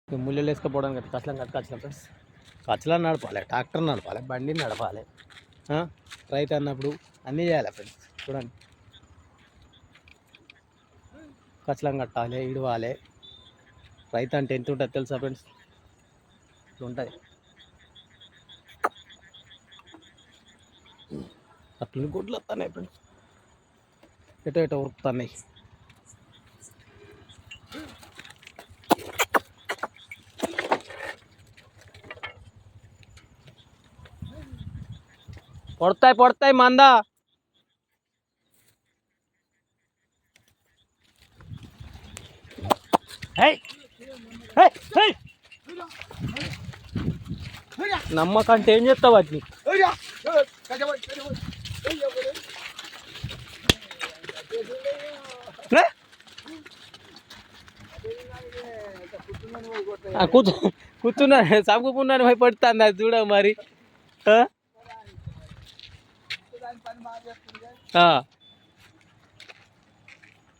ముళ్ళు వేసుకపోవడానికి కచ్చలం కట్టుకొచ్చిన ఫ్రెండ్స్. కచ్చలం నడపాలి, ట్రాక్టర్ నడపాలి, బండి నడపాలి, రైతు అన్నప్పుడు అన్నీ చేయాలి ఫ్రెండ్స్. చూడండి, కచ్చలం కట్టాలి, ఇడవాలి. రైతు అంటే ఎంత ఉంటుంది తెలుసా ఫ్రెండ్స్? ఇట్లా ఉంటుంది. అట్లా గుడ్లు వస్తున్నాయి ఫ్రెండ్స్, ఎటో ఉరుకుతున్నాయి. పడతాయి మందా. నమ్మకంటే ఏం చేస్తావు వాటిని? కూర్చున్నా సాగుకున్నాను భయపడుతుంది అది చూడ మరి.